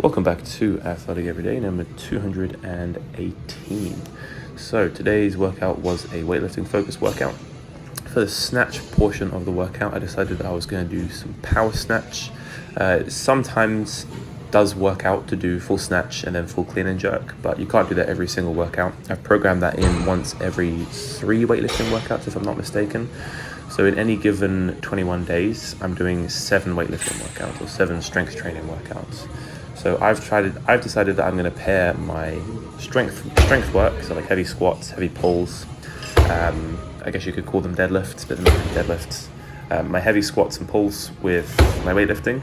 Welcome back to Athletic Everyday, number 218. So today's workout was a weightlifting focused workout. For the snatch portion of the workout, I decided that I was going to do some power snatch. Sometimes does work out to do full snatch and then full clean and jerk, but you can't do that every single workout. I've programmed that in once every 3 weightlifting workouts, if I'm not mistaken. So in any given 21 days, I'm doing 7 weightlifting workouts or 7 strength training workouts. So I've decided that I'm going to pair my strength work, so like heavy squats, heavy pulls, I guess you could call them deadlifts, but they're not really deadlifts, my heavy squats and pulls with my weightlifting,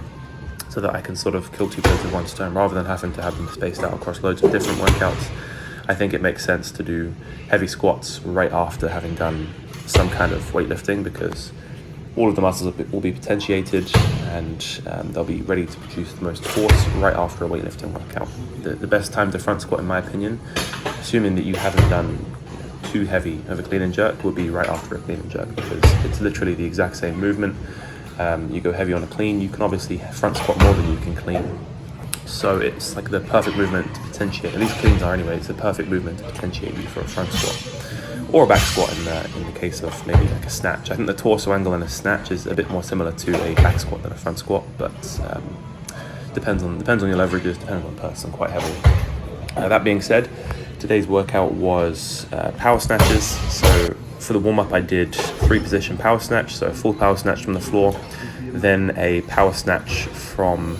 so that I can sort of kill 2 birds with 1 stone rather than having to have them spaced out across loads of different workouts. I think it makes sense to do heavy squats right after having done some kind of weightlifting, because all of the muscles will be potentiated and they'll be ready to produce the most force right after a weightlifting workout. The best time to front squat, in my opinion, assuming that you haven't done too heavy of a clean and jerk, would be right after a clean and jerk, because it's literally the exact same movement. You go heavy on a clean, you can obviously front squat more than you can clean. So it's like the perfect movement to potentiate, at least cleans are anyway, it's the perfect movement to potentiate you for a front squat. Or a back squat in the case of maybe like a snatch. I think the torso angle in a snatch is a bit more similar to a back squat than a front squat, but depends on your leverages, depends on the person quite heavily. That being said, today's workout was power snatches. So for the warm-up I did 3 position power snatch, so a full power snatch from the floor, then a power snatch from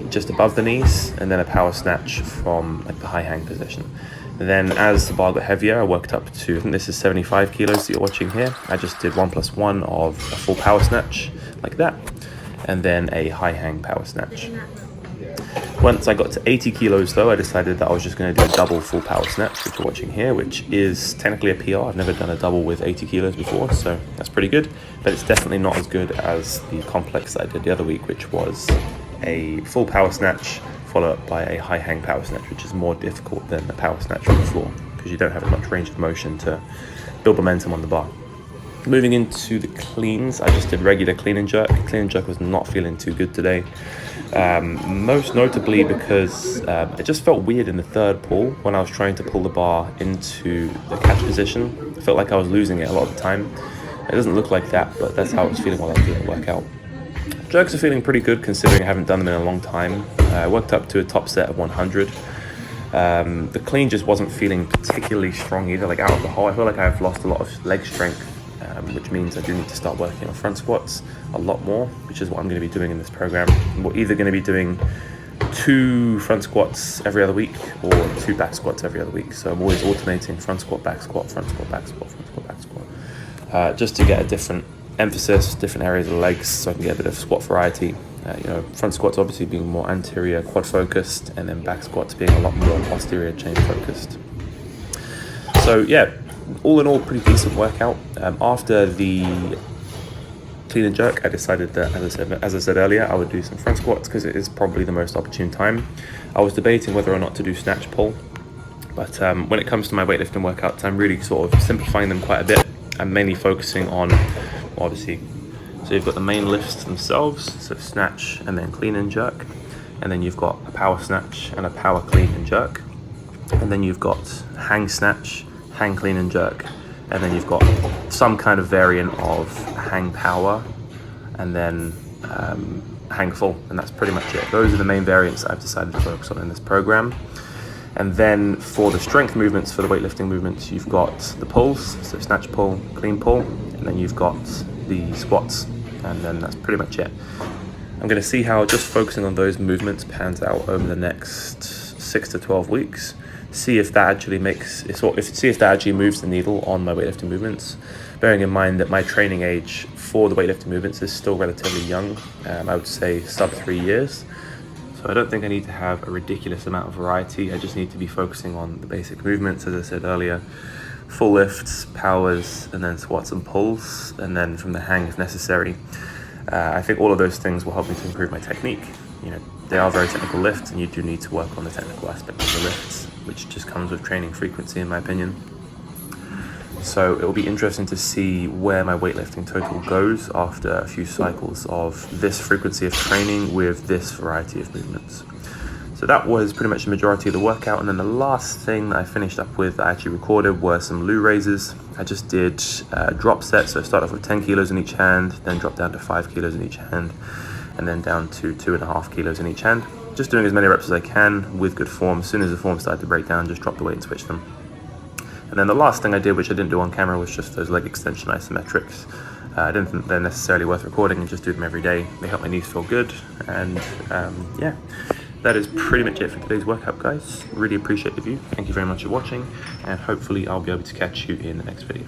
just above the knees, and then a power snatch from like the high hang position. Then as the bar got heavier, I worked up to, I think this is 75 kilos that you're watching here. I just did 1+1 of a full power snatch like that, and then a high hang power snatch. Once I got to 80 kilos though, I decided that I was just going to do a double full power snatch, which you're watching here, which is technically a PR. I've never done a double with 80 kilos before, so that's pretty good, but it's definitely not as good as the complex that I did the other week, which was a full power snatch followed up by a high hang power snatch, which is more difficult than a power snatch on the floor because you don't have as much range of motion to build momentum on the bar. Moving into the cleans, I just did regular clean and jerk. Clean and jerk was not feeling too good today, most notably because it just felt weird in the third pull when I was trying to pull the bar into the catch position. I felt like I was losing it a lot of the time. It doesn't look like that, but that's how I was feeling while I was doing the workout. Jerks are feeling pretty good considering I haven't done them in a long time. I worked up to a top set of 100. The clean just wasn't feeling particularly strong either, like out of the hole. I feel like I've lost a lot of leg strength, which means I do need to start working on front squats a lot more, which is what I'm going to be doing in this program. We're either going to be doing 2 front squats every other week or 2 back squats every other week. So I'm always alternating front squat, back squat, front squat, back squat, front squat, back squat, just to get a different emphasis, different areas of the legs, so I can get a bit of squat variety. Front squats obviously being more anterior quad focused, and then back squats being a lot more posterior chain focused. So yeah, all in all, pretty decent workout. After the clean and jerk, I decided that, as I said earlier, I would do some front squats because it is probably the most opportune time. I was debating whether or not to do snatch pull, but when it comes to my weightlifting workouts, I'm really sort of simplifying them quite a bit. I'm mainly focusing on, obviously, so you've got the main lifts themselves, so snatch and then clean and jerk, and then you've got a power snatch and a power clean and jerk, and then you've got hang snatch, hang clean and jerk, and then you've got some kind of variant of hang power and then hang full, and that's pretty much it. Those are the main variants that I've decided to focus on in this program. And then for the strength movements, for the weightlifting movements, you've got the pulls, so snatch pull, clean pull, and then you've got the squats, and then that's pretty much it. I'm going to see how just focusing on those movements pans out over the next 6 to 12 weeks. See if that actually moves the needle on my weightlifting movements. Bearing in mind that my training age for the weightlifting movements is still relatively young, I would say sub 3 years. So I don't think I need to have a ridiculous amount of variety. I just need to be focusing on the basic movements, as I said earlier. Full lifts, powers, and then squats and pulls, and then from the hang if necessary. I think all of those things will help me to improve my technique. They are very technical lifts, and you do need to work on the technical aspect of the lifts, which just comes with training frequency, in my opinion. So it will be interesting to see where my weightlifting total goes after a few cycles of this frequency of training with this variety of movements. So that was pretty much the majority of the workout. And then the last thing that I finished up with, I actually recorded, were some loo raises. I just did drop sets. So I started off with 10 kilos in each hand, then dropped down to 5 kilos in each hand, and then down to 2.5 kilos in each hand. Just doing as many reps as I can with good form. As soon as the form started to break down, just drop the weight and switch them. And then the last thing I did, which I didn't do on camera, was just those leg extension isometrics. I didn't think they're necessarily worth recording, and just do them every day. They help my knees feel good. And yeah, that is pretty much it for today's workout, guys. Really appreciate the view. Thank you very much for watching, and hopefully I'll be able to catch you in the next video.